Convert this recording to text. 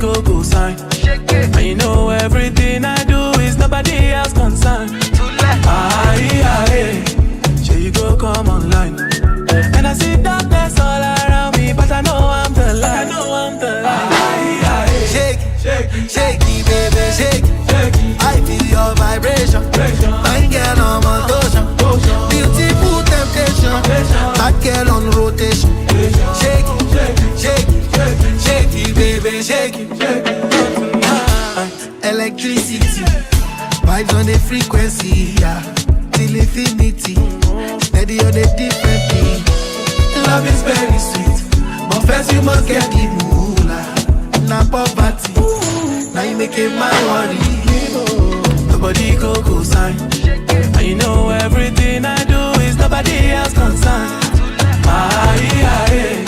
go sign. And you know everything I do is nobody else concerned. Aye, aye, sure you go come online. And I see darkness all around me, but I know I'm the light. Aye, aye, shake it, shake it, baby, shake it. I feel your vibration. My girl on motion. Beautiful temptation. Hot girl on rotation. Shake it, shake it, shake it, baby, shake it. Electricity, vibes on the frequency, yeah. Till infinity, steady on the different thing. Love is very sweet, but first you must get the moolah. Now poverty, now you make it my worry. nobody go sign. And you know everything I do is nobody else concerned. Aye, aye,